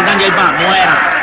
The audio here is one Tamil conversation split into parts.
தான் ஜெயிப்பான் 3000.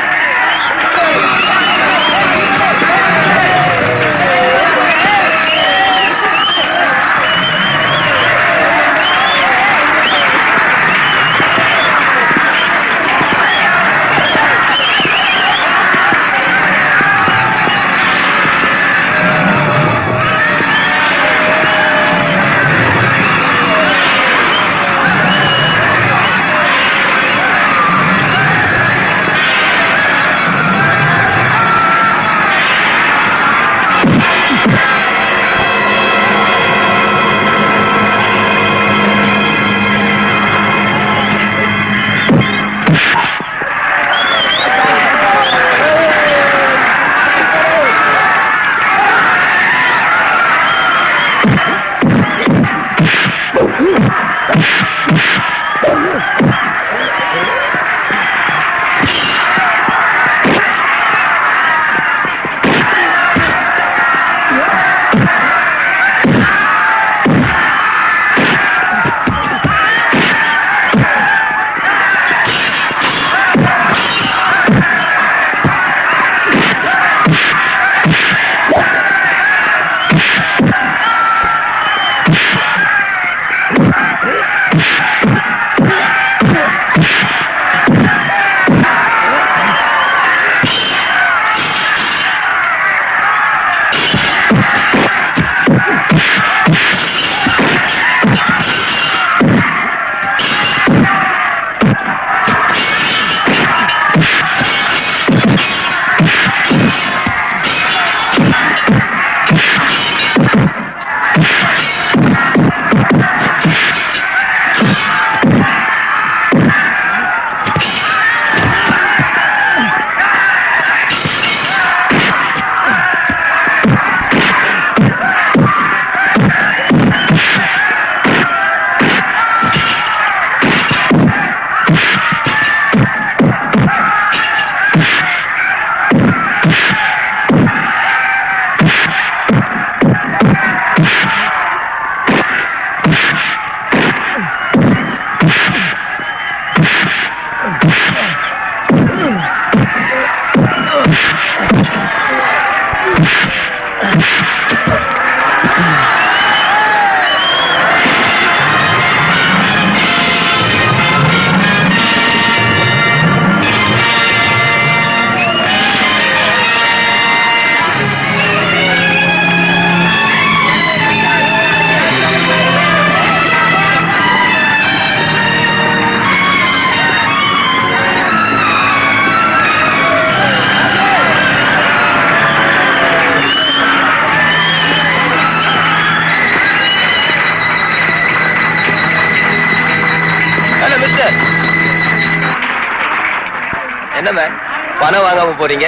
பணம் வாங்காம போறீங்க?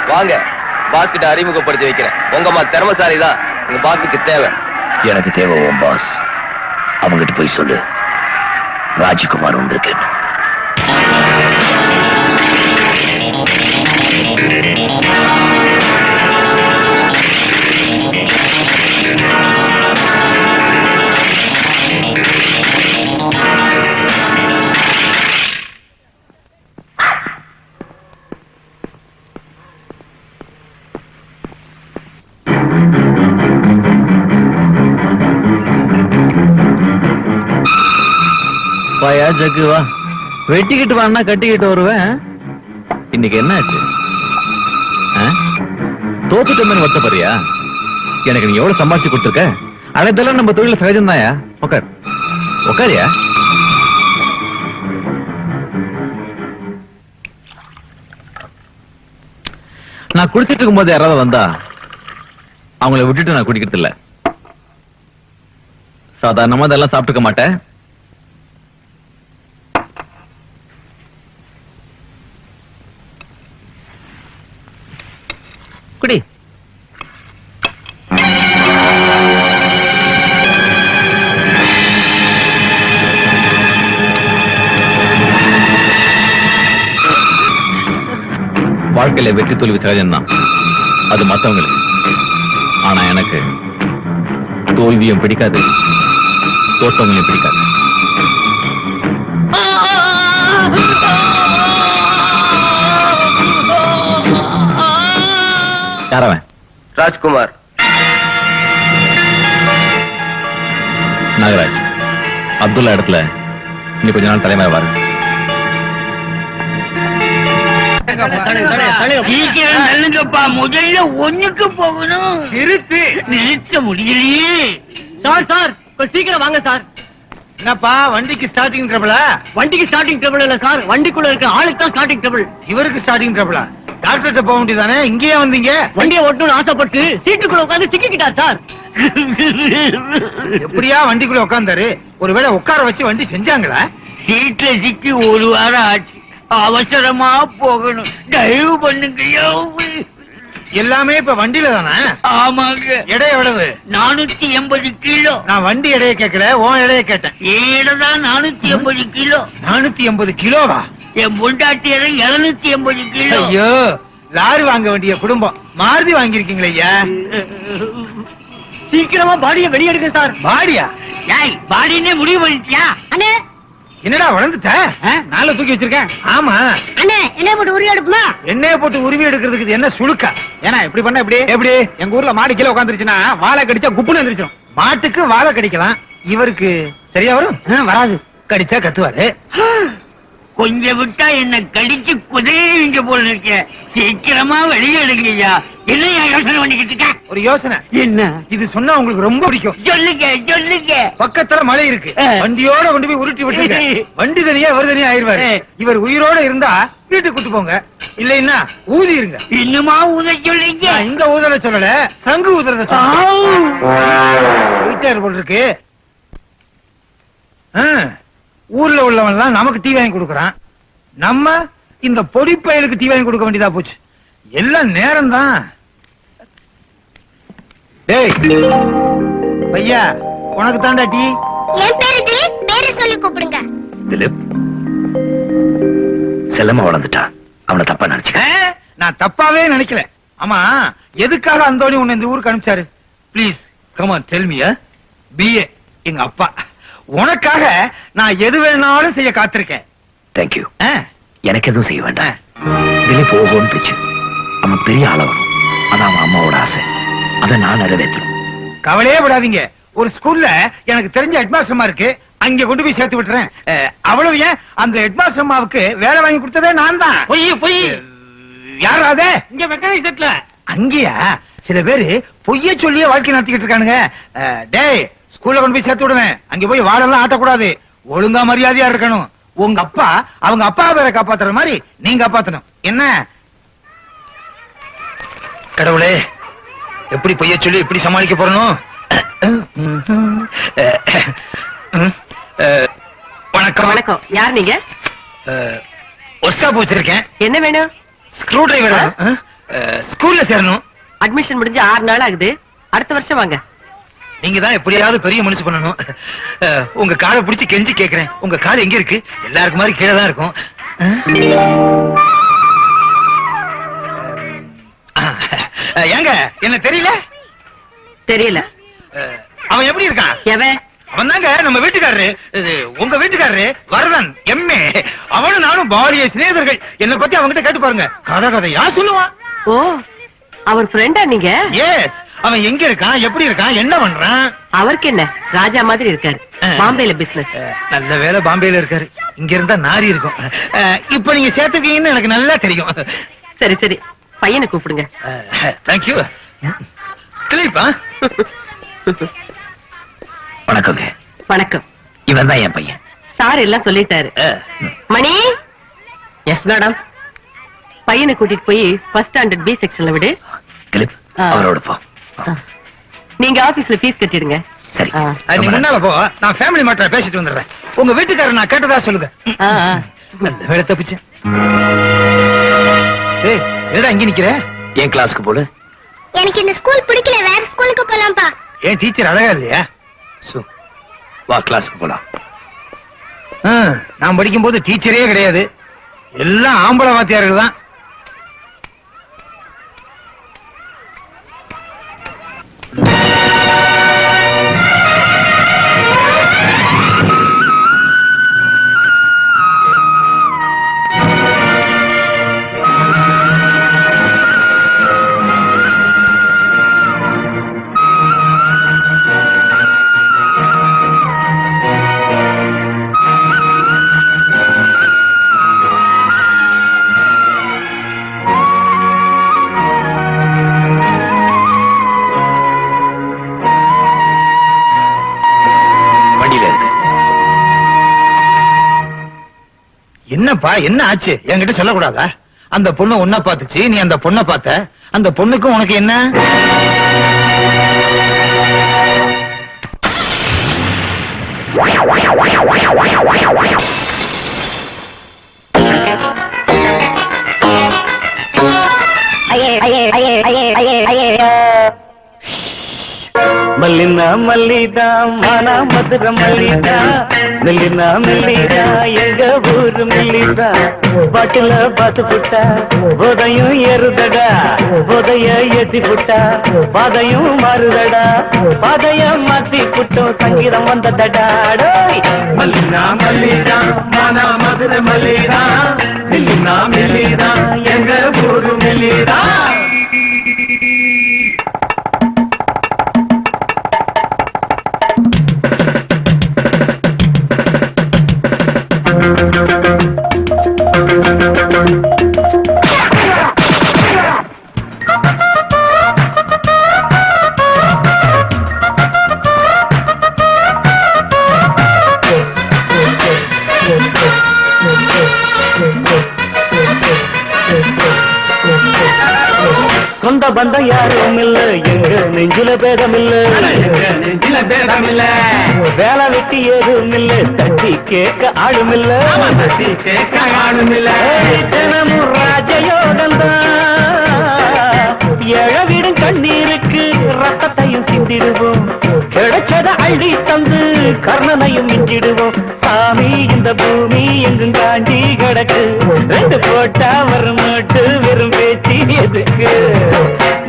வாங்க, பாஸ் கிட்ட அறிமுகப்படுத்தி வைக்கிறேன். உங்க திறமசாலி தான் உங்க பாஸுக்கு தேவை. எனக்கு தேவை உன் பாஸ். அவங்கிட்ட போய் சொல்லு, ராஜ்குமார் வந்திருக்கேன். வாயா ஜக்கு வா. வெட்டிக்கிட்டு வான்னா கட்டிக்கிட்டு வருவேன். இன்னைக்கு என்ன ஆச்சு? தோத்துட்டோம்னு வருத்தப்படுறியா? எனக்கு நீ எவ்வளவு சம்பாதிச்சு கொடுத்துருக்க? அதெல்லாம் நம்ம தொழில சகஜம்தாயா. உக்கார் உக்காரியா. நான் குடிச்சிட்டு இருக்கும் போது யாராவது வந்தா அவங்கள விட்டுட்டு நான் குடிக்கிறது இல்ல. சாதாரணமா அதெல்லாம் சாப்பிட்டுக்க மாட்டேன். குடி. வாழ்க்கையில வெற்றி தோல்வி சகஜம்தான், அது மத்தவங்களுக்கு. ஆனா எனக்கு தோல்வியும் பிடிக்காது, தோட்டவங்களையும் பிடிக்காது. யாரவன்? ராஜ்குமார். நாகராஜ், அப்துல்லா இடத்துல இன்னும் கொஞ்ச நாள் தலைமை வாரு. சீக்கிரம் நல்லுங்கப்பா, முதல்ல ஒண்ணுக்கு போகணும். நிறுத்த முடியலையே. சார் சீக்கிரம் வாங்க சார். என்னப்பா வண்டிக்கு ஸ்டார்டிங் ட்ரபிளா? வண்டிக்கு ஸ்டார்டிங் ட்ரபிள் இல்ல சார், வண்டிக்குள்ள இருக்க ஆளுக்கு தான் ஸ்டார்டிங் ட்ரபிள். இவருக்கு ஸ்டார்டிங் ட்ரபிளா? டாக்டர்கிட்ட போக வேண்டியதானே, இங்கேயே வந்தீங்க? வண்டியை ஓட்டணும்னு ஆசைப்பட்டு சீட்டுக்குள்ள உட்காந்து சிக்கிக்கிட்டார் சார். எப்படியா வண்டிக்குள்ள உட்கார்ந்தாரு? ஒருவேளை உட்கார வச்சு வண்டி செஞ்சாங்களா? சீட்ல சிக்கி ஒரு வாரம் ஆச்சு. அவசரமா போகணும், தயவு பண்ணுங்கய்யா. எல்லாமே இப்ப வண்டியில தானே? ஆமாங்க. எடை எவ்வளவு? 480 கிலோ. நான் வண்டி எடைய கேட்கல, உன் எடைய கேட்டேன். ஏடதான் 480 கிலோ. 480 கிலோவா? என் பொண்டாட்டி எடை 280 கிலோ. ஐயோ, லாரி வாங்க வேண்டிய குடும்பம், மாருதி வாங்கிருக்கீங்களே ஐயா. சீக்கிரமா பாடியை வெளியெடுங்க சார். பாடியா? ஏய், பாடினே முடிவு பண்ணிட்டியா? அண்ணே, என்னடா வளர்ந்துட்ட? நாளை தூக்கி வச்சிருக்கேன். ஆமா அண்ணே, என்ன போட்டு உருவி எடுப்புமா? எண்ணெய போட்டு உருவி எடுக்கிறதுக்கு இது என்ன சுளுக்கா? ஏன்னா இப்படி பண்ண எப்படி? எப்படி? எங்க ஊர்ல மாடு கீழே உட்காந்துருச்சுன்னா வாழை கடிச்சா குப்புன்னு எந்திரிச்சிடும். மாட்டுக்கு வாழை கடிக்கலாம், இவருக்கு சரியா வரும்? வராது. கடிச்சா கத்துவாரு. கொஞ்சம் விட்டா என்ன கடிச்சு குதைங்க போல இருக்க. சீக்கிரமா வெளியே எடுங்கய்யா. என்ன யோசனை பண்ணிக்கிட்டு இருக்க? ஒரு யோசனை. என்ன? இது சொன்னா உங்களுக்கு ரொம்ப பிடிக்கும். சொல்லுங்க சொல்லுங்க. பக்கத்துல மலை இருக்கு, வண்டியோட கொண்டு போய் உருட்டி விட்டுருங்க. வண்டி தனியா இவர் தனியா ஆயிருவாரு. இவர் உயிரோட இருந்தா வீட்டுக்கு கூட்டு போங்க, இல்லைன்னா ஊதி இருங்க. இன்னுமா ஊத சொல்லுங்க? இந்த ஊதல சொல்லல, சங்கு ஊதுறத சொல்லிட்டாரு போல இருக்கு. ஊர்ல உள்ளவன் எல்லாம் நமக்கு டீ வாங்கி கொடுக்கறான், நம்ம இந்த பொடி பயலுக்கு டீ வாங்கி கொடுக்க வேண்டியதா போச்சு. எல்லாம் நேரம் தான். டேய் பையா, உனக்கு தாண்டா டீ. என் பேரு திலீப், பேரை சொல்லி கூப்பிடுங்க. திலீப் செல்லமா வளர்ந்துட்டான், அவனை தப்பா நினைச்சுக்க. நான் தப்பாவே நினைக்கல. ஆமா, எதுக்காக அந்தோணி உன்னை இந்த ஊருக்கு அனுப்பிச்சாரு? Please come on tell me. பிஏ எங்க அப்பா, உனக்காக நான் எது வேணாலும் செய்ய காத்திருக்கேன். தேங்க்யூ. எனக்கு எதுவும் செய்ய வேண்டாம். திலீப் ஓகோன்னு பிச்சு அவன் பெரிய ஆளவன், அதான் அவன் அம்மாவோட ஆசை. அதை நான் நிறைவேற்றணும். கவலையே விடாதீங்க. ஒரு ஸ்கூல்ல எனக்கு தெரிஞ்ச ஹெட்மாஸ்டர் இருக்கு, அங்க கொண்டு போய் சேர்த்து விட்டுறேன். அவ்வளவு ஏன், அந்த ஹெட்மாஸ்டர் அம்மாவுக்கு வேலை வாங்கி கொடுத்ததே நான் தான். பொய் யாராவது இங்க மெக்கானிக் செட்ல அங்கேயா? சில பேரு பொய்ய சொல்லியே வாழ்க்கை நடத்திக்கிட்டு இருக்கானுங்க. டேய், ஸ்கூல்ல கொண்டு போய் சேர்த்து விடுவேன். அங்க போய் வாழெல்லாம் ஆட்டக்கூடாது, ஒழுங்கா மரியாதையா இருக்கணும். உங்க அப்பா அவங்க அப்பா பேரை காப்பாத்துற மாதிரி நீங்க காப்பாத்தணும். என்ன கடவுளே, எப்படி பொய்ய சொல்லி எப்படி சமாளிக்க போறணும்? வணக்கம். வணக்கம். யார் நீங்க? ஒர்க் ஷாப் வச்சிருக்கேன். என்ன வேணும்? Screw driver. ஸ்கூல்ல சேரணும். அட்மிஷன் முடிஞ்சு 6 நாள் ஆகுது, அடுத்த வருஷம் வாங்க. நீங்க தான் எப்படியாவது பெரிய மனுஷ பண்ணணும். உங்க காரை பிடிச்சு கெஞ்சி கேக்குறேன். உங்க கார் எங்க இருக்கு? எல்லாருக்கும் மாதிரி கீழே தான் இருக்கும். ஏங்க, என்ன தெரியல? தெரியல. அவன் எப்படி இருக்கான்? எவன்? அவன் தாங்க நம்ம வீட்டுக்காரரு. உங்க வீட்டுக்காரரு வரதன் எம்ஏ. அவனும் நானும் பாலிய சிநேகிதர்கள். என்னை பத்தி அவன்கிட்ட கேட்டு பாருங்க, கதையா சொல்லுவான். ஓ, அவர் ஃப்ரெண்டா நீங்க? எஸ். அவன் எங்க இருக்கான், எப்படி இருக்கான், என்ன பண்றான்? அவருக்கு என்ன, ராஜா மாதிரி இருக்காரு. பாம்பேல பிசினஸ். நல்ல வேலை பாம்பேல இருக்காரு. இங்க இருந்தா நாரி இருக்கும். இப்ப நீங்க சேர்த்துக்கீங்கன்னு எனக்கு நல்லா தெரியும். சரி சரி, பையனை கூப்பிடுங்க. தேங்க்யூ. கிளீப்பா. வணக்கங்க. வணக்கம். இவன் தான் என் பையன். சார் எல்லாம் சொல்லிட்டாரு. மணி. Yes madam. பையனை கூட்டிட்டு போய் ஃபர்ஸ்ட் ஸ்டாண்டர்ட் பி செக்ஷன்ல விடு. திலீப், அவரோட போ. நீங்க ஆபீஸ்ல ஃபீஸ் கட்டிடுங்க. சரி, நீ முன்னால போ, நான் ஃபேமிலி மேட்டரை பேசிட்டு வந்துடுறேன். உங்க வீட்டுக்காரர் நான் கேட்டதா சொல்லுங்க. நல்ல வேலை தப்பிச்சேன். ஏய், என்னடா இங்க நிக்கிற? என் கிளாஸ்க்கு போடு. எனக்கு இந்த ஸ்கூல் பிடிக்கல, வேற ஸ்கூலுக்கு போலாம்ப்பா. ஏன் டீச்சர் அழகா இல்லையா? வா, கிளாஸ்க்கு போலாம். நான் படிக்கும் போது டீச்சரே கிடையாது, எல்லாம் ஆம்பளை வாத்தியார்கள் தான். என்னப்பா என்ன ஆச்சு என்கிட்ட சொல்லக்கூடாதா? அந்த பொண்ணு உன்னை பார்த்துச்சு, நீ அந்த பொண்ணை பார்த்த. அந்த பொண்ணுக்கும் உனக்கு என்ன? மல்லினா மல்லிதா மானா மதுர மல்லிதா மெல்லினா மெல்லிதா எங்க ஊரு மெல்லிதா பாட்டுல பாத்து புட்டா போதையும் ஏறுதடா போதைய ஏத்தி புட்டா பாதையும் மாறுதடா பாதைய மாத்தி புட்டும் சங்கீதம் வந்ததடா மல்லினா மல்லிதா மானா மதுர மல்லிதா மெல்லினா மெல்லிதா எங்க ஊரு மெல்லிதா. சொந்த பந்தம் யாரும் இல்ல எங்க நெஞ்சில பேதம் இல்ல நெஞ்சில பேதம் இல்ல வேலை வெட்டி ஏதும் இல்ல தட்டி கேட்க ஆளும் இல்ல தட்டி கேட்க ஆளும் இல்ல தினமும் ராஜயோகம் எழவிடும் கண்ணீருக்கு ரத்தத்தையும் சிந்திடுவோம் கிடைச்சத அள்ளி தந்து கர்ணனையும் மிஞ்சிடுவோம் சாமி இந்த பூமி எங்கும் காஞ்சி கிடக்கு ரெண்டு போட்டா வரும் நோட்டு வெறும் பேச்சு எதுக்கு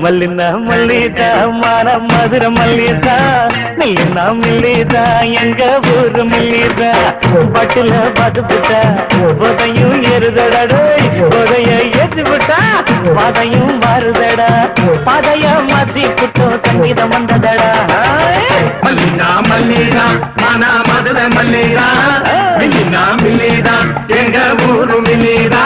மல்லினா மல்லிதா மான மதுர மல்லிதா மெல்லினா மெல்லிதா எங்க ஊரு மெல்லிதா பாட்டுல பாத்து புட்டா போதையும் ஏறுதடா போதைய ஏற்றி புட்டா பாதையும் மாறுதடா பாதைய மாத்தி புட்டும் சங்கீதம் வந்ததடா மல்லினா மல்லிதா மானா மதுர மல்லிதா மெல்லினா மெல்லிதா எங்க ஊரு மெல்லிதா.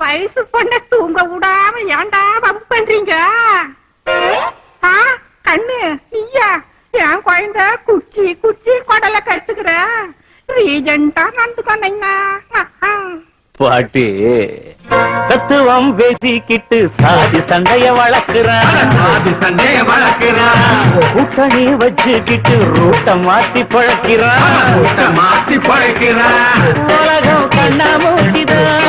வயசு பொண்ண தூங்க விடாம ஏன்டா வம்பு பண்றீங்க? கண்ணு நீயா என் குழந்தை குச்சி குச்சி கொடலை கத்துக்கிற ரீஜெண்டா நடந்துக்கோங்க. பாட்டி தத்துவம் பேசிக்கிட்டு சாதி சண்டைய வளர்க்கிறான் சாதி சண்டைய வளர்க்கிறான் கூட்டணி வச்சுக்கிட்டு ரூட்ட மாத்தி பழக்கிறான் ரூட்ட மாத்தி பழக்கிறான் உலகம் கண்ணா மூச்சிதான்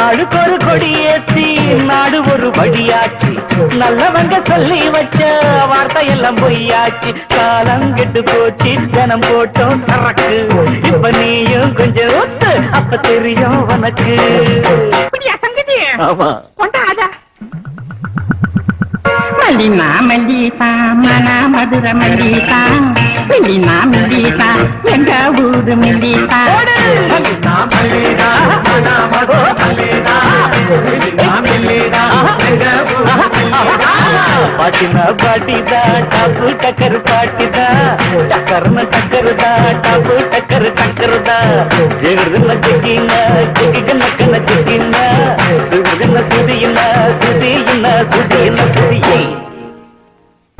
அடுக்கு ஒரு கொடி ஏத்தி நாடு ஒரு வழியாச்சு நல்லவங்க சொல்லி வச்ச வார்த்தை எல்லாம் பொய்யாச்சு காலம் கெட்டு போச்சு ஜனம் போட்டோம் சரக்கு இப்ப நீயும் கொஞ்சம் ஒத்து அப்ப தெரியும் உனக்கு. சங்கதி ஆமா கொண்டாதா மல்லினா மல்லிதா மனா மதுர மல்லிதா மெல்லினா மெல்லிதா எங்க ஊரு மெல்லிதா மல்லினா மல்லிதா மனா மதுர மல்லிதா மெல்லினா மெல்லிதா எங்க ஊரு மெல்லிதா. பாட்டினா பாட்டிதா டப்பு டக்கர் பாட்டிதா டக்கர்னு டக்கருதா டப்பு டக்கர் டக்கருதா ஜெகர்துன ஜெகினா ஜெகிகன கன ஜெகினா சுகர்துன சுதியினா சுதியினா சுதியினா சுதியை